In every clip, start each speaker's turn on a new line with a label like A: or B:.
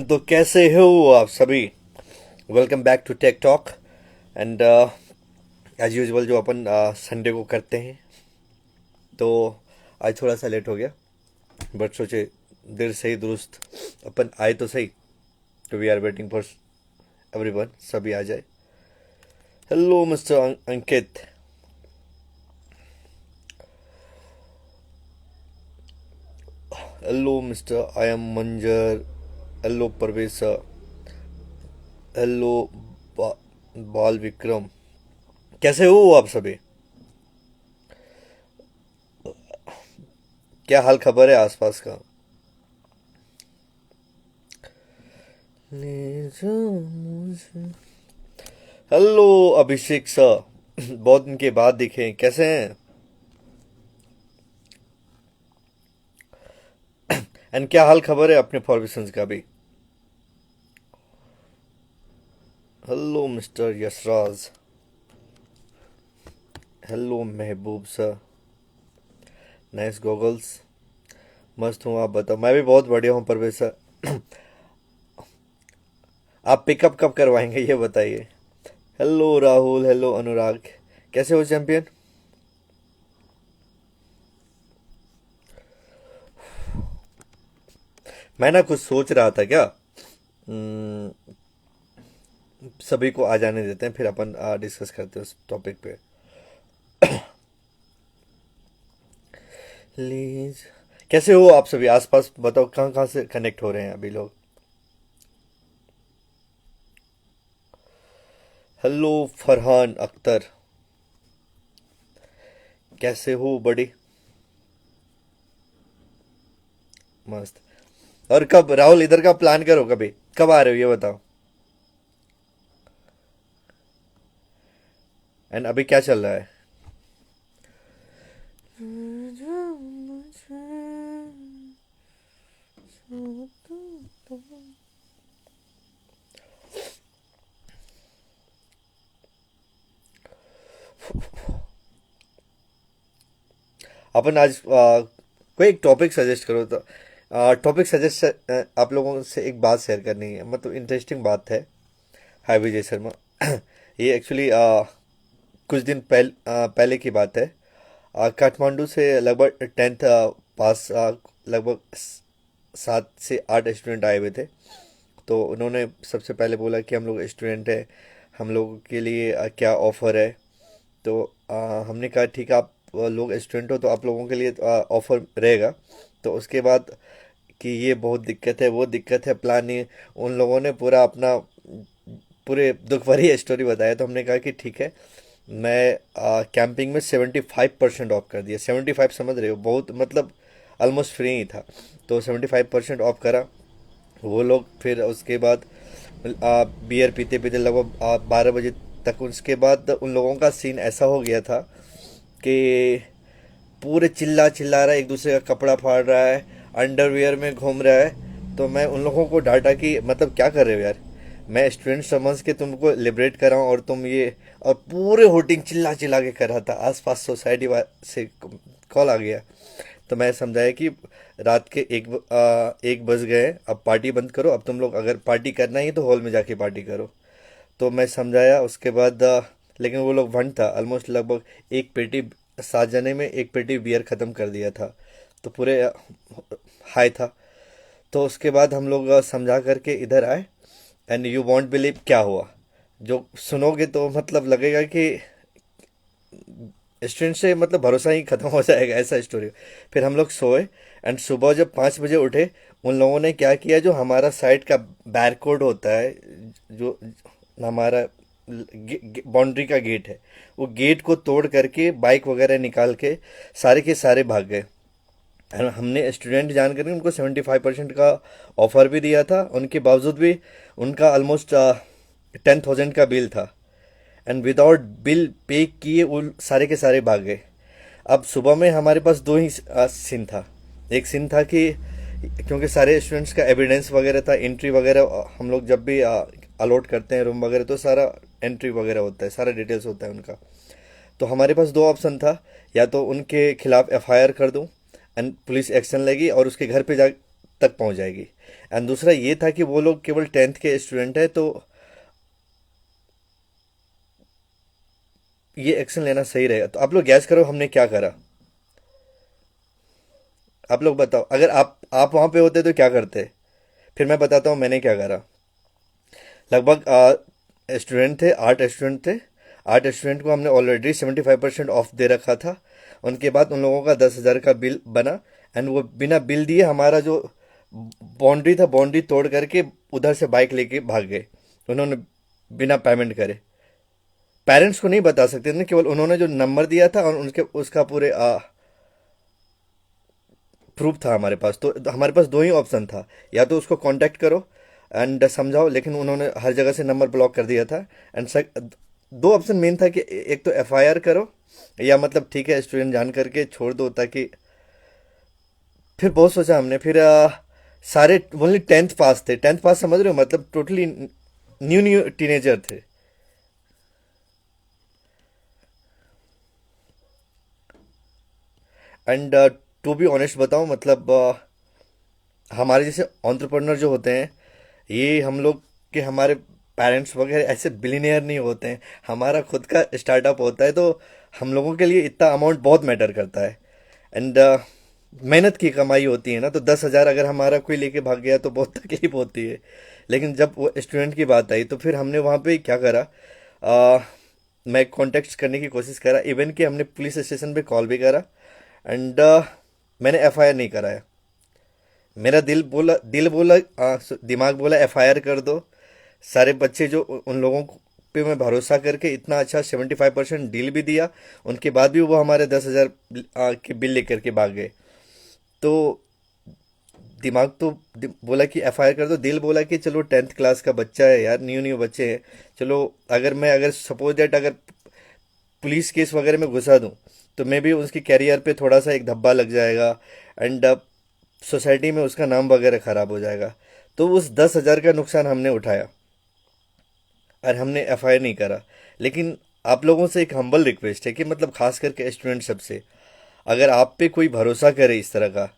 A: तो कैसे हो आप सभी। Welcome back to tech talk. And as usual जो अपन संडे को करते हैं, तो आज थोड़ा सा लेट हो गया, बट सोचे देर सही दुरुस्त अपन आए तो सही। तो we are waiting for everyone, सभी आ जाए। Hello mister Ankit. Hello mister I am Manzar. Hello Parvesh sir. Hello बा, बाल विक्रम। कैसे हो आप सभी? क्या हाल खबर है आसपास का? ले जाओ मुझे। हेलो अभिषेक सर, बहुत दिन के बाद दिखे, कैसे हैं? एंड क्या हाल खबर है अपने फॉर्मेशंस का भी? Hello mister Yashraj. Hello Mahboob sir. Nice goggles. मस्त हूँ, आप बताओ। मैं भी बहुत बढ़िया हूँ परवेश सर। आप पिकअप कब करवाएंगे ये बताइए। हेलो राहुल। हेलो अनुराग। कैसे हो चैंपियन? मैं ना कुछ सोच रहा था क्या। हम्म, सभी को आ जाने देते हैं, फिर अपन डिस्कस करते हैं उस टॉपिक पे। प्लीज। कैसे हो आप सभी आसपास, बताओ कहाँ कहाँ से कनेक्ट हो रहे हैं अभी लोग? हेलो फरहान अख्तर। कैसे हो बड़ी? मस्त। और कब राहुल इधर का प्लान करो, कभी कब आ रहे हो ये बताओ। एंड अभी क्या चल रहा है? अपन आज कोई एक टॉपिक सजेस्ट करो तो। टॉपिक सजेस्ट, आप लोगों से एक बात शेयर करनी है, मतलब इंटरेस्टिंग बात है। हाय विजय शर्मा। ये एक्चुअली कुछ दिन पहले की बात है। काठमांडू से लगभग 10th पास, लगभग 7 से 8 स्टूडेंट आए हुए थे। तो उन्होंने सबसे पहले बोला कि हम लोग स्टूडेंट हैं, हम लोगों के लिए क्या ऑफ़र है। तो हमने कहा ठीक है, आप लोग स्टूडेंट हो तो आप लोगों के लिए ऑफ़र रहेगा। तो उसके बाद कि ये बहुत दिक्कत है, वो दिक्कत है, प्लान नहीं। उन लोगों ने पूरा अपना पूरे दुख भरी स्टोरी बताया। तो हमने कहा कि ठीक है, मैं कैंपिंग में 75% ऑफ कर दिया। 75 समझ रहे हो, बहुत मतलब ऑलमोस्ट फ्री ही था। तो 75% ऑफ करा। वो लोग फिर उसके बाद बियर पीते पीते लगभग 12 बजे तक। उसके बाद उन लोगों का सीन ऐसा हो गया था कि पूरे चिल्ला चिल्ला रहा है, एक दूसरे का कपड़ा फाड़ रहा है, अंडरवियर में घूम रहा है। तो मैं उन लोगों को डांटा कि मतलब क्या कर रहे हो यार, मैं स्टूडेंट समझ के तुमको लिबरेट कर रहा हूँ और तुम ये। और पूरे होटिंग चिल्ला चिल्ला के कर रहा था, आसपास सोसाइटी से कॉल आ गया। तो मैं समझाया कि रात के 1 बज गए, अब पार्टी बंद करो। अब तुम लोग अगर पार्टी करना ही है तो हॉल में जाके पार्टी करो। तो मैं समझाया। उसके बाद लेकिन वो लोग वन था ऑलमोस्ट, लगभग एक पेटी, 7 जने में एक पेटी बियर ख़त्म कर दिया था। तो पूरे हाई था। तो उसके बाद हम लोग समझा करके इधर आए। एंड यू वॉन्ट बिलीव क्या हुआ, जो सुनोगे तो मतलब लगेगा कि स्टूडेंट से मतलब भरोसा ही खत्म हो जाएगा, ऐसा स्टोरी। फिर हम लोग सोए। एंड सुबह जब 5 बजे उठे, उन लोगों ने क्या किया, जो हमारा साइड का बैरकोड होता है, जो हमारा बाउंड्री का गेट है, वो गेट को तोड़ करके बाइक वगैरह निकाल के सारे भाग गए। और हमने स्टूडेंट जान करके उनको 75% का ऑफर भी दिया था, उनके बावजूद भी उनका ऑलमोस्ट 10,000 का बिल था। एंड विदाउट बिल पे किए वो सारे के सारे भाग गए। अब सुबह में हमारे पास दो ही सीन था। एक सीन था कि क्योंकि सारे स्टूडेंट्स का एविडेंस वगैरह था, एंट्री वगैरह, हम लोग जब भी अलॉट करते हैं रूम वगैरह तो सारा एंट्री वगैरह होता है, सारा डिटेल्स होता है उनका। तो हमारे पास दो ऑप्शन था, या तो उनके खिलाफ एफआईआर कर दूं एंड पुलिस एक्शन लेगी और उसके घर पे जा तक पहुंच जाएगी। एंड दूसरा ये था कि वो लोग केवल 10th के स्टूडेंट है, तो ये एक्शन लेना सही रहेगा। तो आप लोग गैस करो हमने क्या करा। आप लोग बताओ, अगर आप वहां पे होते तो क्या करते। फिर मैं बताता हूँ मैंने क्या करा। लगभग स्टूडेंट थे, 8 स्टूडेंट थे। 8 स्टूडेंट को हमने ऑलरेडी 75% ऑफ दे रखा था। उनके बाद उन लोगों का 10,000 का बिल बना। एंड वो बिना बिल दिए हमारा जो बाउंड्री था, बाउंड्री तोड़ करके उधर से बाइक लेके भाग गए। उन्होंने बिना पेमेंट करे। पेरेंट्स को नहीं बता सकते थे, केवल उन्होंने जो नंबर दिया था और उनके उसका पूरे प्रूफ था हमारे पास। तो हमारे पास दो ही ऑप्शन था, या तो उसको कांटेक्ट करो एंड समझाओ, लेकिन उन्होंने हर जगह से नंबर ब्लॉक कर दिया था। एंड दो ऑप्शन मेन था कि एक तो एफआईआर करो, या मतलब ठीक है स्टूडेंट जान करके छोड़ दो, ताकि फिर बहुत सोचा हमने। फिर सारे ओनली 10th पास थे। 10th पास समझ रहे हो, मतलब टोटली न्यू न्यू टीनेजर थे। एंड टू बी ऑनेस्ट बताऊं, मतलब हमारे जैसे एंटरप्रेन्योर जो होते हैं, ये हम लोग के हमारे पेरेंट्स वगैरह ऐसे बिलीनियर नहीं होते हैं। हमारा खुद का स्टार्टअप होता है, तो हम लोगों के लिए इतना अमाउंट बहुत मैटर करता है। एंड मेहनत की कमाई होती है ना, तो 10,000 अगर हमारा कोई लेके भाग गया तो बहुत तकलीफ होती है। लेकिन जब वो स्टूडेंट की बात आई तो फिर हमने वहाँ पे क्या करा, मैं कॉन्टेक्ट करने की कोशिश करा। इवन कि हमने पुलिस स्टेशन पे कॉल भी करा। एंड मैंने एफआईआर नहीं कराया। मेरा दिल बोला दिमाग बोला एफआईआर कर दो। सारे बच्चे जो उन लोगों पे मैं भरोसा करके इतना अच्छा 75% डील भी दिया, उनके बाद भी वो हमारे 10,000 के बिल लेकर के भाग गए। तो दिमाग तो बोला कि एफआईआर कर दो, दिल बोला कि चलो 10th क्लास का बच्चा है यार, न्यू न्यू बच्चे हैं। चलो अगर सपोज दैट अगर पुलिस केस वगैरह में घुसा दूं, तो मे भी उसके कैरियर पे थोड़ा सा एक धब्बा लग जाएगा। एंड सोसाइटी में उसका नाम वगैरह खराब हो जाएगा। तो उस 10,000 का नुकसान हमने उठाया और हमने एफआईआर नहीं करा। लेकिन आप लोगों से एक हम्बल रिक्वेस्ट है कि मतलब खास करके स्टूडेंट सबसे, अगर आप पे कोई भरोसा करे इस तरह का,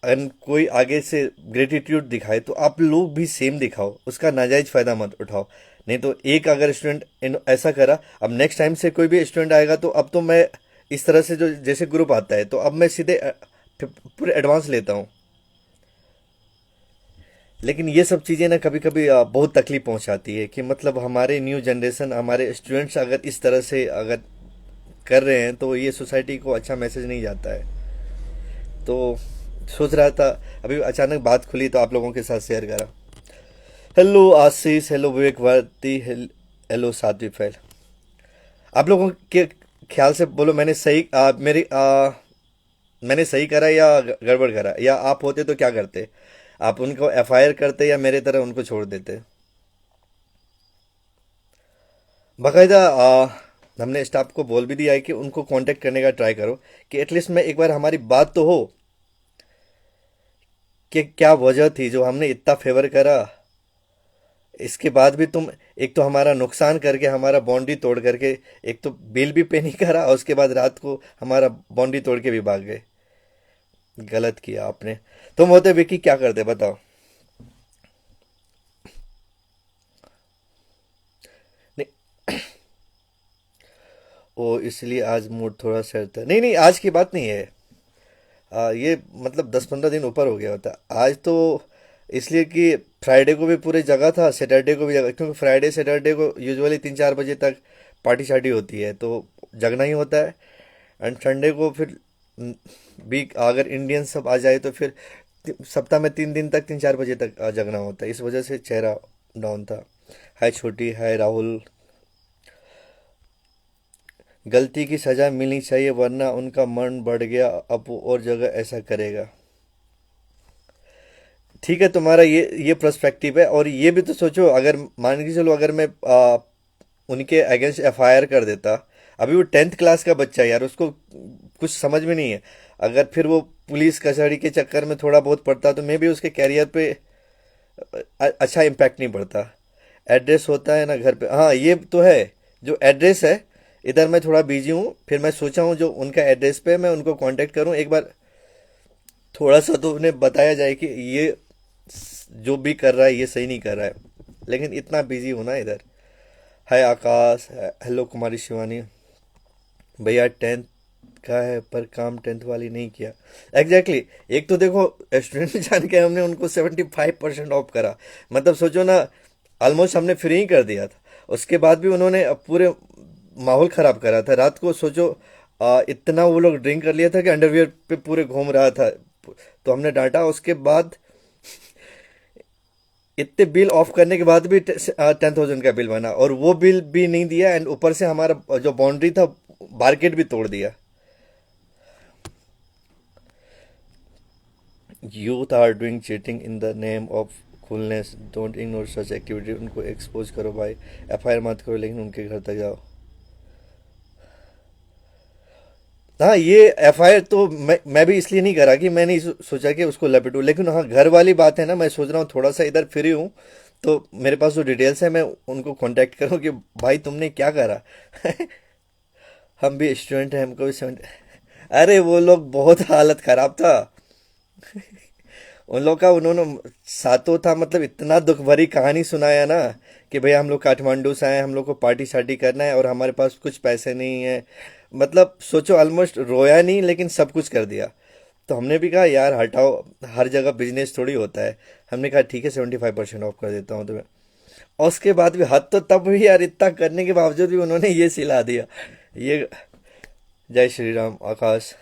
A: अगर कोई आगे से ग्रेटिट्यूड दिखाए, तो आप लोग भी सेम दिखाओ, उसका नाजायज फायदा मत उठाओ। नहीं तो एक अगर स्टूडेंट ऐसा करा, अब नेक्स्ट टाइम से कोई भी स्टूडेंट आएगा तो अब तो मैं इस तरह से जो जैसे ग्रुप आता है, तो अब मैं सीधे पूरे एडवांस लेता हूँ। लेकिन ये सब चीज़ें ना कभी कभी बहुत तकलीफ पहुंचाती है, कि मतलब हमारे न्यू जनरेशन, हमारे स्टूडेंट्स अगर इस तरह से अगर कर रहे हैं, तो ये सोसाइटी को अच्छा मैसेज नहीं जाता है। तो सोच रहा था, अभी अचानक बात खुली तो आप लोगों के साथ शेयर करा। हेलो आशीष, हेलो विवेक भारती, हेलो सात्विक फैल। आप लोगों के ख्याल से बोलो, मैंने सही मैंने सही करा या गड़बड़ करा, या आप होते तो क्या करते। आप उनको एफआईआर करते या मेरे तरह उनको छोड़ देते। बाकायदा हमने स्टाफ को बोल भी दिया है कि उनको कांटेक्ट करने का ट्राई करो, कि एटलीस्ट में एक बार हमारी बात तो हो कि क्या वजह थी जो हमने इतना फेवर करा। इसके बाद भी तुम एक तो हमारा नुकसान करके, हमारा बाउंड्री तोड़ करके, एक तो बिल भी पे नहीं करा, और उसके बाद रात को हमारा बाउंड्री तोड़ के भी भाग गए। गलत किया आपने। तुम होते विकी क्या करते बताओ। नहीं, ओ इसलिए आज मूड थोड़ा सैड था। नहीं नहीं, आज की बात नहीं है। ये मतलब 10-15 दिन ऊपर हो गया होता आज तो। इसलिए कि फ्राइडे को भी पूरी जगह था, सैटरडे को भी जगह, क्योंकि फ्राइडे सैटरडे को यूजुअली 3-4 बजे तक पार्टी शार्टी होती है, तो जगना ही होता है। एंड संडे को फिर वीक अगर इंडियन सब आ जाए तो फिर सप्ताह में 3 दिन तक 3-4 बजे तक जगना होता है। इस वजह से चेहरा डाउन था। हाय छोटी, हाय राहुल। गलती की सजा मिलनी चाहिए, वरना उनका मन बढ़ गया, अब वो और जगह ऐसा करेगा। ठीक है, तुम्हारा ये पर्सपेक्टिव है। और ये भी तो सोचो, अगर मान के चलो अगर मैं उनके अगेंस्ट एफआईआर कर देता। अभी वो 10th क्लास का बच्चा है यार, उसको कुछ समझ में नहीं है। अगर फिर वो पुलिस कचहरी के चक्कर में थोड़ा बहुत पड़ता, तो मे भी उसके कैरियर पे अच्छा इम्पैक्ट नहीं पड़ता। एड्रेस होता है ना घर पे, हाँ ये तो है। जो एड्रेस है, इधर मैं थोड़ा बिजी हूँ, फिर मैं सोचा हूँ जो उनका एड्रेस पे मैं उनको कांटेक्ट करूँ एक बार। थोड़ा सा तो उन्हें बताया जाए कि ये जो भी कर रहा है ये सही नहीं कर रहा है, लेकिन इतना बिजी हूं ना इधर। हाय आकाश, हेलो कुमारी शिवानी। भैया 10th का है पर काम 10th वाली नहीं किया। Exactly exactly। एक तो देखो स्टूडेंट जान के हमने उनको 75% ऑफ करा, मतलब सोचो ना, ऑलमोस्ट हमने फ्री ही कर दिया था। उसके बाद भी उन्होंने पूरे माहौल ख़राब करा था रात को। सोचो इतना वो लोग ड्रिंक कर लिया था कि अंडरवियर पे पूरे घूम रहा था। तो हमने डांटा। उसके बाद इतने बिल ऑफ करने के बाद भी 10,000 का बिल बना, और वो बिल भी नहीं दिया, एंड ऊपर से हमारा जो बाउंड्री था मार्केट भी तोड़ दिया। Youth are doing cheating in the name of coolness, don't ignore such activity. उनको एक्सपोज करो भाई, एफआईआर मत करो, लेकिन उनके घर तक जाओ। हाँ, ये एफआईआर तो मैं भी इसलिए नहीं करा कि मैं नहीं सोचा कि उसको लपेटूं, लेकिन हाँ घर वाली बात है ना, मैं सोच रहा हूँ थोड़ा सा इधर फ्री हूँ, तो मेरे पास जो डिटेल्स है मैं उनको कांटेक्ट करूँ कि भाई तुमने क्या करा। हम भी स्टूडेंट हैं, हमको भी 70। अरे वो लोग बहुत हालत खराब था उन लोग का। उन्होंने सातों था, मतलब इतना दुख भरी कहानी सुनाया ना कि भैया हम लोग काठमांडू से आए, हम लोग को पार्टी शार्टी करना है और हमारे पास कुछ पैसे नहीं है। मतलब सोचो, ऑलमोस्ट रोया नहीं लेकिन सब कुछ कर दिया। तो हमने भी कहा यार हटाओ, हर जगह बिजनेस थोड़ी होता है। हमने कहा ठीक है 75% ऑफ कर देता हूँ तुम्हें। और उसके बाद भी हद तो तब भी यार, इतना करने के बावजूद भी उन्होंने ये सिला दिया ये। जय श्री राम आकाश,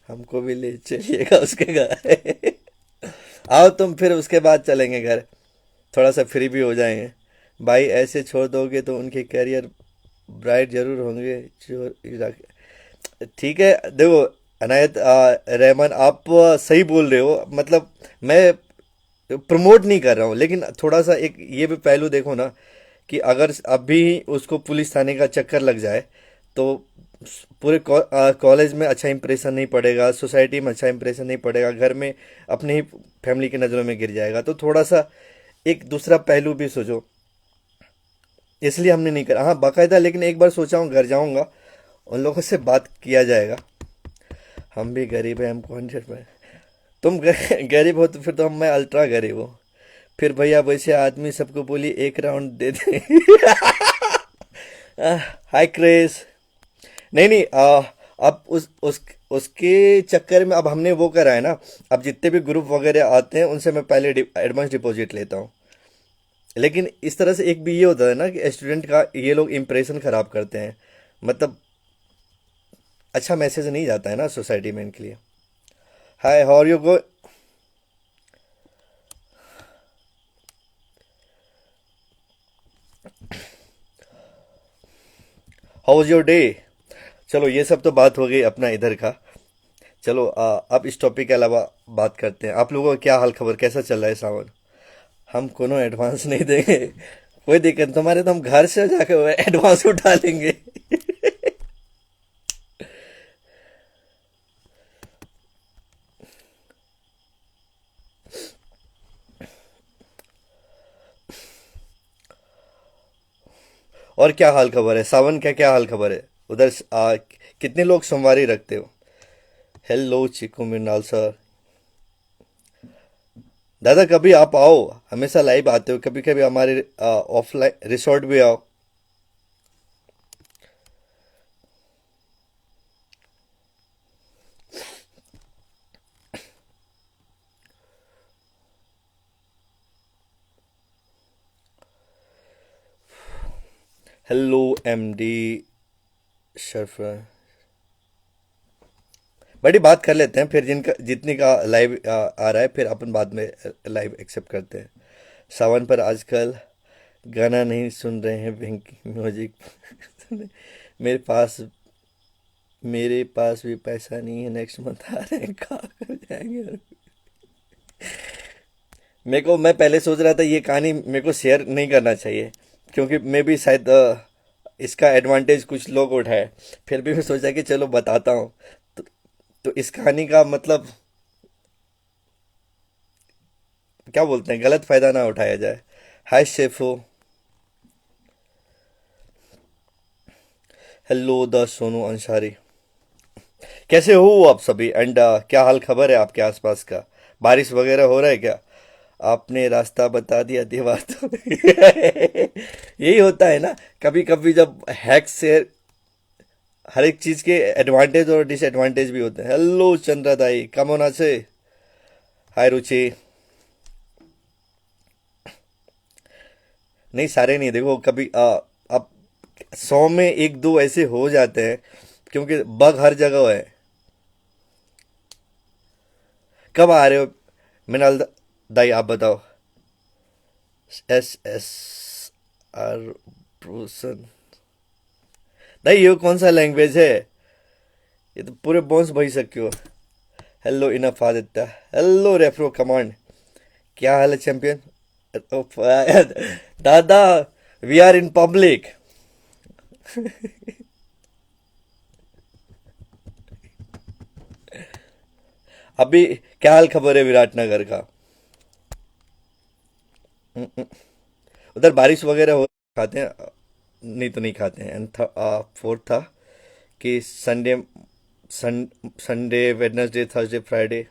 A: हमको भी ले चलिएगा उसके घर। आओ तुम, फिर उसके बाद चलेंगे घर, थोड़ा सा फ्री भी हो जाएंगे। भाई ऐसे छोड़ दोगे तो उनके करियर ब्राइट जरूर होंगे जो ठीक है। देखो अनायत रहमान, आप सही बोल रहे हो, मतलब मैं प्रमोट नहीं कर रहा हूँ, लेकिन थोड़ा सा एक ये भी पहलू देखो ना कि अगर अभी उसको पुलिस थाने का चक्कर लग जाए तो पूरे कॉलेज में अच्छा इंप्रेशन नहीं पड़ेगा, सोसाइटी में अच्छा इंप्रेशन नहीं पड़ेगा, घर में अपने ही फैमिली की नज़रों में गिर जाएगा। तो थोड़ा सा एक दूसरा पहलू भी सोचो, इसलिए हमने नहीं करा। हाँ बाकायदा, लेकिन एक बार सोचा हूँ घर जाऊँगा, उन लोगों से बात किया जाएगा। हम भी गरीब हैं, हम कौन में। तुम गरीब हो तो फिर तो हम, मैं अल्ट्रा गरीब हूँ। फिर भैया वैसे आदमी सबको बोली एक राउंड दे दे। हाय क्रेज। नहीं नहीं, अब उस उसके चक्कर में अब हमने वो करा है ना। अब जितने भी ग्रुप वगैरह आते हैं उनसे मैं पहले एडवांस डिपॉजिट लेता हूँ। लेकिन इस तरह से एक भी ये होता है ना कि स्टूडेंट का ये लोग इम्प्रेशन खराब करते हैं, मतलब अच्छा मैसेज नहीं जाता है ना सोसाइटी में इनके लिए। Hi, how are you go. How was your day. चलो ये सब तो बात हो गई अपना इधर का। चलो अब इस टॉपिक के अलावा बात करते हैं। आप लोगों का क्या हाल खबर, कैसा चल रहा है सावन। हम कोनो एडवांस नहीं देंगे, कोई दिक्कत नहीं, तुम्हारे तो हम घर से जाकर एडवांस उठा लेंगे। और क्या हाल खबर है, सावन का क्या हाल खबर है उधर। कितने लोग सोमवारी रखते हो। Hello Chiku Mrinal sir. दादा कभी आप आओ, हमेशा लाइव आते हो, कभी कभी हमारे ऑफलाइन रिसोर्ट भी आओ। हेलो एमडी शरफरा। बड़ी बात कर लेते हैं, फिर जिनका जितनी का लाइव आ रहा है फिर अपन बाद में लाइव एक्सेप्ट करते हैं। सावन पर आजकल गाना नहीं सुन रहे हैं, पिंकी म्यूजिक। मेरे पास मेरे पास भी पैसा नहीं है, नेक्स्ट मंथ आ रहे हैं, कहाँ कर जाएंगे। और मेरे को, मैं पहले सोच रहा था ये कहानी मेरे को शेयर नहीं करना चाहिए, क्योंकि मैं भी शायद इसका एडवांटेज कुछ लोग उठाए। फिर भी मैं सोचा कि चलो बताता हूँ। तो, तो इस कहानी का मतलब क्या बोलते हैं, गलत फायदा ना उठाया जाए। हाय शेफो। Hello the Sonu Ansari. कैसे हो आप सभी, एंड क्या हाल खबर है आपके आसपास का। बारिश वगैरह हो रहा है क्या। आपने रास्ता बता दिया दीवार तो यही होता है ना, कभी कभी जब हैक से हर एक चीज के एडवांटेज और डिसएडवांटेज भी होते हैं। हेलो चंद्रा दाई, कम होना से। हाय रुचि। नहीं सारे नहीं, देखो कभी अब 100 में एक दो ऐसे हो जाते हैं, क्योंकि बग हर जगह है। कब आ रहे हो मिनाल दाई, आप बताओ। एस आर प्रोसन दाई, ये कौन सा लैंग्वेज है? ये तो पूरे बोन्स भाई सकते हो। हेलो इनफ आदित्य। हेलो रेफ्रो कमांड। क्या हाल है चैंपियन? दादा, वी आर इन पब्लिक। अभी क्या हाल खबर है विराटनगर का? उधर बारिश वगैरह हो, खाते हैं? नहीं तो नहीं खाते हैं। एंड फोर्थ था कि संडे, सन संडे वेडनेसडे थर्सडे फ्राइडे